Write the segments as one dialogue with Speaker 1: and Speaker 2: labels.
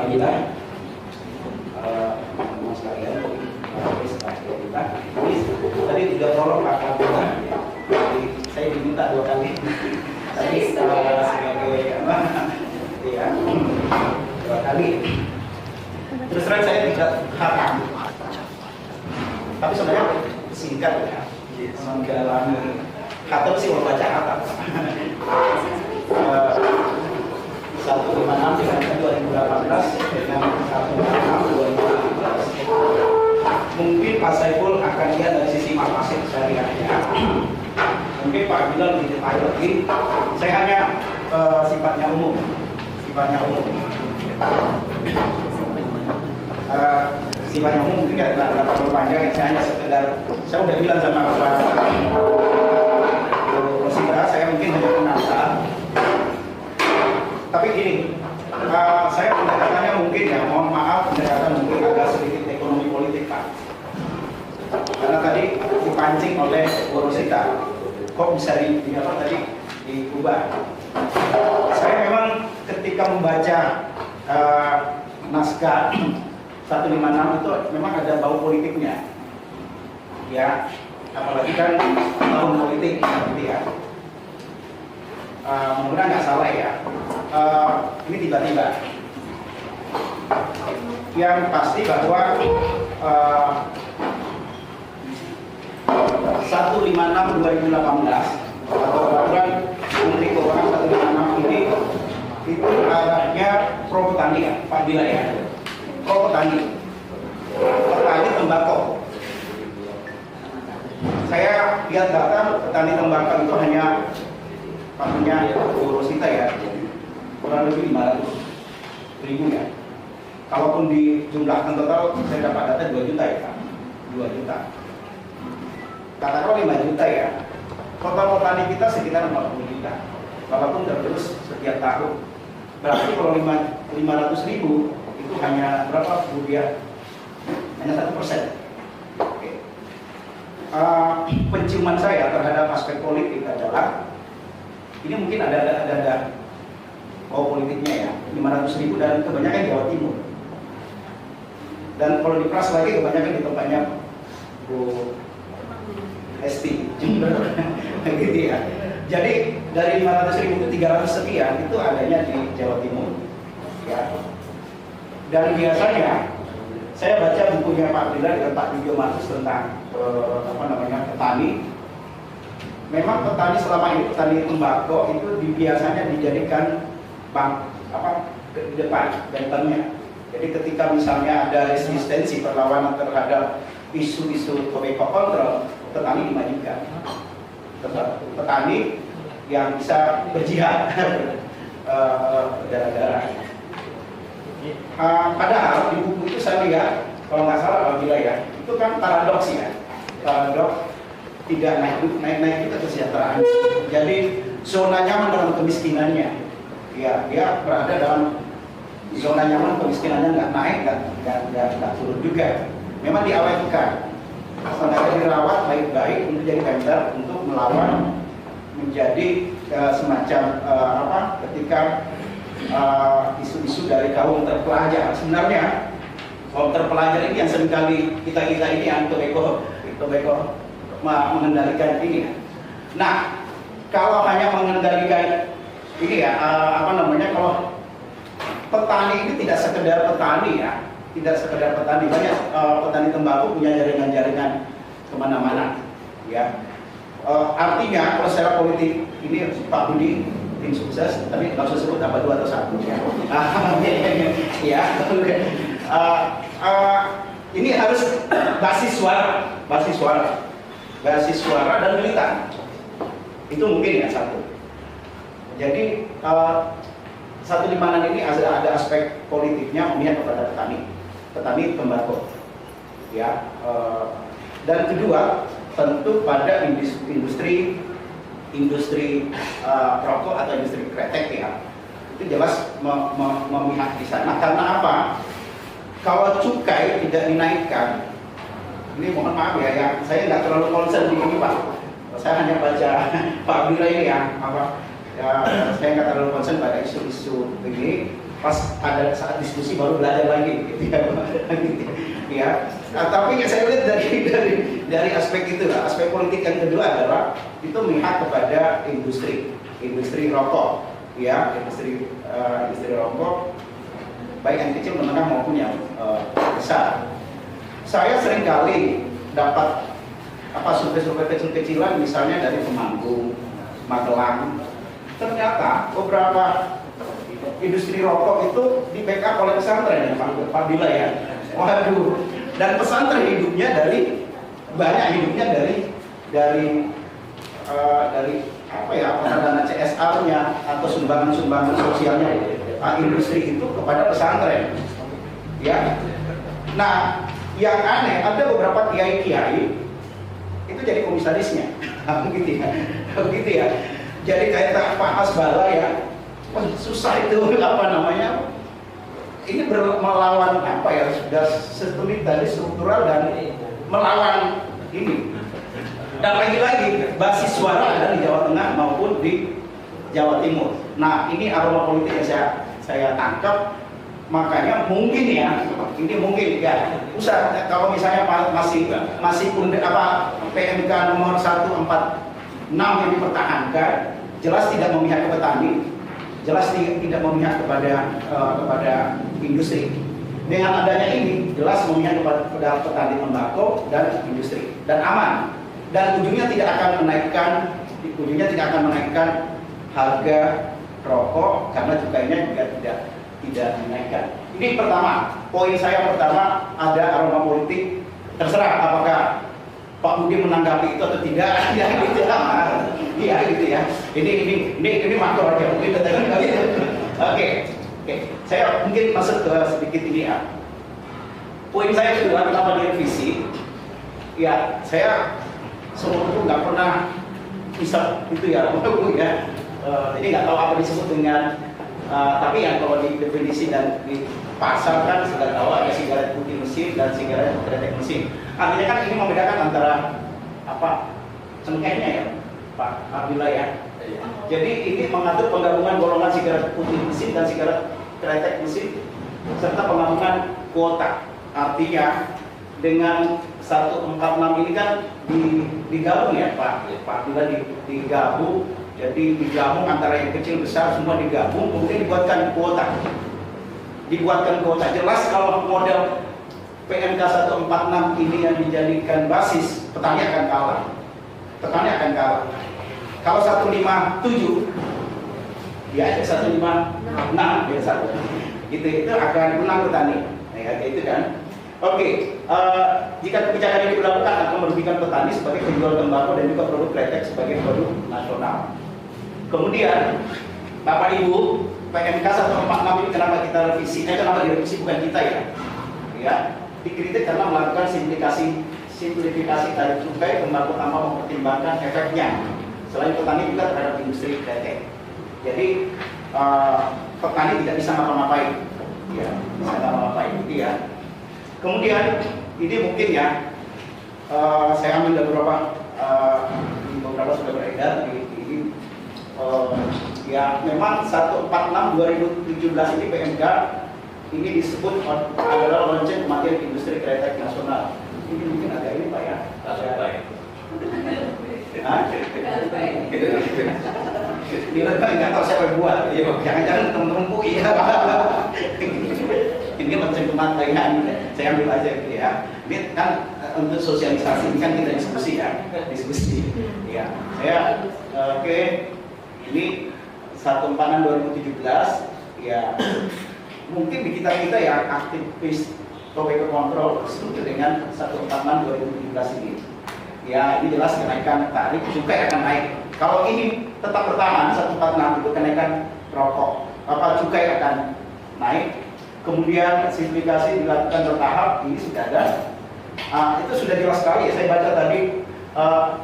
Speaker 1: Alhamdulillah, teman-teman sekalian, kita ini tadi tidak prolog Pak Kapolda, ya. Jadi saya diminta 2 kali. Tadi sebagai apa? Ya, 2 kali. Terus terang saya tidak hafal, tapi sebenarnya singkat ya, menggalami kata sih mau baca kata 156 dengan 2018 dengan 156 2018. Mungkin Pak Saiful akan lihat dari sisi makasih syariahnya. Mungkin Pak Bilal lebih detail lagi. Saya hanya sifatnya umum. Sifatnya umum mungkin nggak perlu panjang. Saya hanya sekedar, saya udah bilang sama Pak Rosita, saya mungkin hanya pengantar. Tapi gini, saya pendekatannya mungkin ya, mohon maaf pendekatan mungkin agak sedikit ekonomi politik Pak. Karena tadi dipancing oleh Bu Rosita, kok bisa diubah. Saya memang ketika membaca naskah 156 itu memang ada bau politiknya, ya, apalagi kan tahun politik gitu ya. Mudah-mudahan nggak salah ya. Ini tiba-tiba. Yang pasti bahwa 156 2018 atau peraturan Menteri Keuangan 156 ini itu arahnya pro petani ya, Pak Bila ya. Pro petani tembakau. Saya lihat data petani tembakau itu hanya Bu Rosita ya, kurang lebih 500.000 ya. Kalaupun dijumlahkan total, saya dapat data 2 juta ya Pak, 2 juta. Katakanlah 5 juta ya. Total petani kita sekitar 40 juta. Walaupun terus setiap tahun. Berarti kalau 500.000 itu hanya berapa rupiah? Hanya 1%. Oke. Penciuman saya terhadap aspek politik adalah ini mungkin ada bau politiknya ya, 500.000 dan kebanyakan Jawa Timur. Dan kalau diperas lagi kebanyakan di tempatnya Bu Esti, gitu ya. Jadi dari 500.000 itu 300 sekian itu adanya di Jawa Timur, ya. Dan biasanya saya baca bukunya Pak Bila dengan Pak Dijo Martus tentang petani. Memang petani selama ini, petani tembakau itu biasanya dijadikan ke depan banternya. Jadi ketika misalnya ada resistensi perlawanan terhadap isu-isu tobacco control, petani dimajukan. Petani yang bisa berjihad berdarah-darah. Padahal di buku itu saya lihat, kalau nggak salah Pak Bila ya, itu kan paradoks ya, paradoks tidak naik kita kesejahteraan. Jadi zona nyaman dalam kemiskinannya, ya dia berada dalam zona nyaman kemiskinannya, nggak naik, nggak turun juga. Memang diawetkan, sebenarnya dirawat baik-baik untuk jadi pember untuk melawan menjadi semacam ketika isu-isu dari kaum terpelajar. Sebenarnya kaum terpelajar ini yang seringkali kita ini yang tobacco mengendalikan ini. Nah, kalau hanya mengendalikan ini ya, kalau petani ini tidak sekedar petani ya, tidak sekedar petani, banyak petani tembakau punya jaringan-jaringan kemana-mana, ya. Artinya kalau secara politik ini Pak Budi tim sukses, tadi nggak usah sebut apa 2 atau 1 ya. Ini harus basis suara dan militan. Itu mungkin ya satu. Jadi 156 ini ada aspek politiknya memihak kepada petani tembakau. Ya. Dan kedua tentu pada industri rokok atau industri kretek ya. Itu jelas memihak di sana. Karena apa? Kalau cukai tidak dinaikkan, ini mohon maaf ya, saya nggak terlalu concern di ini Pak. Saya hanya baca Pak Bila ini ya, saya nggak terlalu concern pada isu-isu ini. pas ada saat diskusi baru belajar lagi gitu ya. Gitu, ya. Nah, tapi saya lihat dari aspek itu, aspek politik yang kedua adalah itu melihat kepada industri rokok, ya, industri rokok baik yang kecil, menengah maupun yang besar. Saya seringkali dapat survei-survei kecil-kecilan, misalnya dari Temanggung, Magelang. Ternyata beberapa industri rokok itu di backup oleh pesantren, Pak Bila ya. Waduh, dan pesantren hidupnya dari apa ya, dana CSR-nya atau sumbangan sosialnya industri itu kepada pesantren. Ya. Nah, yang aneh ada beberapa kiai itu jadi komisarisnya. Begitu ya. Jadi kayak Pak Hasbala ya. Susah itu ini melawan apa ya, sudah sistemik dari struktural dan melawan ini. Dan lagi-lagi basis suara ada di Jawa Tengah maupun di Jawa Timur. Nah, ini aroma politik yang saya tangkap. Makanya mungkin ya, ini mungkin ya, kalau misalnya masih PMK nomor 146 yang dipertahankan, jelas tidak memihak ke petani, jelas tidak memihak kepada industri. Dengan adanya ini, jelas memihak kepada petani tembakau dan industri, dan aman. Dan ujungnya tidak akan menaikkan harga rokok karena cukainya juga tidak dinaikkan. Ini pertama, poin saya pertama, ada aroma politik. Terserah apakah Pak Budi menanggapi itu atau tidak, ya gitu ya. Iya gitu ya. Ini makro aja mungkin gitu. Oke. Saya mungkin masuk ke sedikit ini ya. Poin saya kedua, kenapa direvisi? Ya, saya semua itu nggak pernah bisa itu ya, jadi nggak tahu apa disebut dengan tapi yang kalau didefinisi dan dipasarkan sudah tahu ada sigaret putih mesin dan sigaret kretek mesin. Artinya kan ini membedakan antara cengkehnya ya, Pak Abdullah ya. Jadi ini mengatur penggabungan golongan sigaret putih mesin dan sigaret kretek mesin serta penggabungan kuota. Artinya dengan 146 ini kan digabung ya Pak Abdullah, digabung. Jadi digabung antara yang kecil besar semua digabung, kemudian dibuatkan kuota. Jelas kalau model PMK 146 ini yang dijadikan basis, petani akan kalah. Kalau 157 ya 156 ya satu. Itu akan menang petani. Ya itu kan. Oke, jika kebijakan ini dilakukan akan merugikan petani sebagai penjual tembakau dan juga produk kretek sebagai produk nasional. Kemudian, Bapak Ibu, PMK 146 ini kenapa kita revisi? Kenapa direvisi bukan kita ya? Ya, dikritik karena melakukan simplifikasi tarif cukai tembakau tanpa mempertimbangkan efeknya. Selain petani juga terhadap industri kretek. Jadi petani tidak bisa ngapa-ngapain, ya, gitu ya. Kemudian ini mungkin ya, saya ambil dari beberapa sudah beredar di ya memang 146 2017 ini PMK ini disebut adalah lonceng kematian industri kretek nasional. Ini mungkin agak ini Pak ya. Ini nggak tahu siapa yang buat. Jangan-jangan teman-teman UI ya. Ini lonceng kematian. Saya ambil aja gitu ya. Ini kan untuk sosialisasi, ini kan kita diskusi ya. Ya, saya oke. Ini 146 2017 ya, mungkin di kita yang aktivis tobacco control setuju dengan 146 2017 ini. Ya, ini jelas kenaikan tarif cukai akan naik. Kalau ini tetap bertahan 146 itu kenaikan rokok cukai akan naik. Kemudian simplifikasi dilakukan bertahap, ini sudah ada. Itu sudah jelas sekali ya, saya baca tadi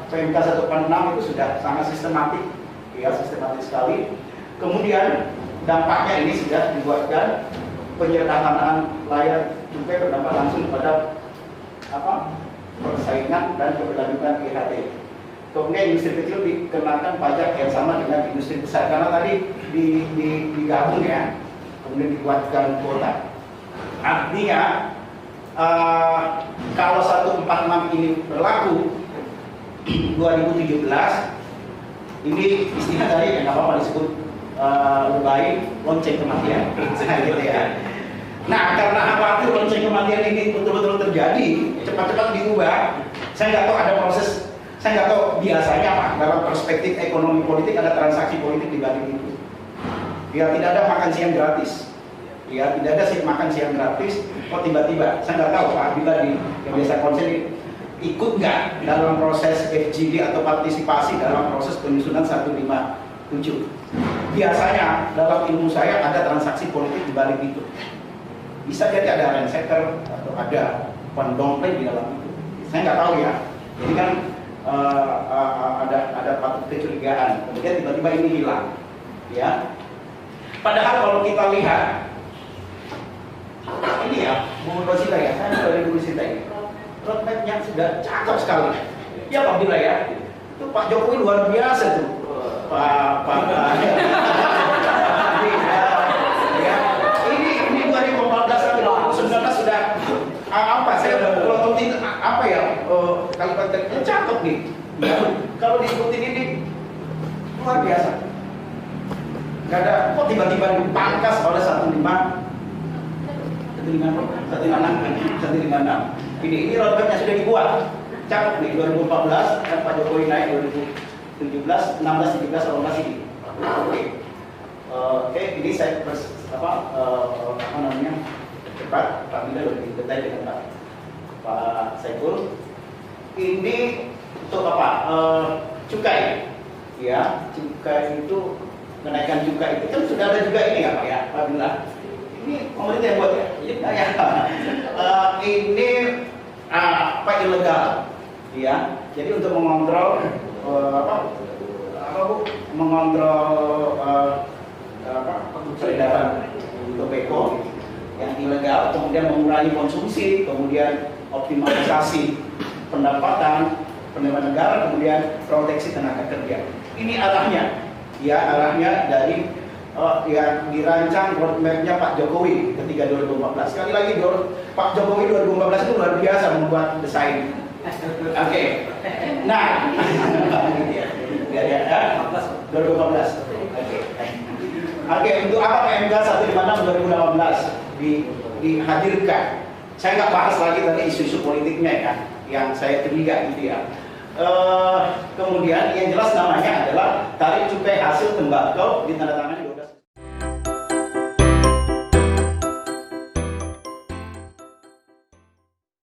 Speaker 1: PMK 146 itu sudah sangat sistematis sekali. Kemudian dampaknya ini sudah dibuatkan penyederhanaan layar cukai berdampak langsung pada persaingan dan keberlanjutan IHT. Kemudian industri kecil dikenakan pajak yang sama dengan industri besar karena tadi digabung ya. kemudian dikuatkan kuota. Artinya kalau 146 ini berlaku 2017, ini istilah tadi nggak apa-apa disebut lebay lonceng kematian, gitu ya. Nah, karena khawatir lonceng kematian ini betul-betul terjadi, cepat-cepat diubah. Saya nggak tahu ada proses, saya nggak tahu biasanya Pak, dalam perspektif ekonomi politik ada transaksi politik di balik itu. Ya tidak ada makan siang gratis. Ya tidak ada makan siang gratis. Kok tiba-tiba, saya nggak tahu Pak Abdillah yang biasa konsen ikut nggak dalam proses FGD atau partisipasi dalam proses penyusunan 157. Biasanya dalam ilmu saya ada transaksi politik di balik itu. Bisa jadi ada ransetter atau ada pendompleng di dalam itu. Saya nggak tahu ya. Jadi kan ada patut kecurigaan. Kemudian tiba-tiba ini hilang. Ya. Padahal kalau kita lihat ini ya, Bu Rosita ya, saya dari Bu Rosita ini. Roadmap-nya sudah cakep sekali. Ya Pak Bila ya. Itu Pak Jokowi luar biasa tuh. Pak ini 2014 sampai 2019 sudah apa? Saya udah pelototin apa ya? Kalimatnya cakep nih. Ya, kalau diikutin ini luar biasa. Gak ada kok tiba-tiba dipangkas oleh 156. Ini roadmapnya sudah dibuat. Cakep nih 2014 kan Pak Jokowi naik 2017, 16, 17, 18 ini. Oke, ini saya apa namanya cepat. Pak Bila lebih detail dengan Pak Saiful. Ini untuk apa? Cukai, ya cukai itu kenaikan cukai itu kan sudah ada juga ini ya Pak ya Pak Bila. Ini pemerintah yang buat ya. Ini apa ilegal, ya. Jadi untuk mengontrol mengontrol peredaran tobacco yang ilegal, kemudian mengurangi konsumsi, kemudian optimalisasi pendapatan negara, kemudian proteksi tenaga kerja. Ini arahnya, ya arahnya dari yang dirancang roadmap-nya Pak Jokowi ketika 2014. Sekali lagi Pak Jokowi 2014 itu luar biasa membuat desain. Oke. Nah, 2014. Oke, untuk apa PMK 156 2018 dihadirkan? Saya nggak bahas lagi tadi isu-isu politiknya ya, yang saya curiga gitu ya. Kemudian yang jelas namanya adalah tarif cukai hasil tembakau ditandatangani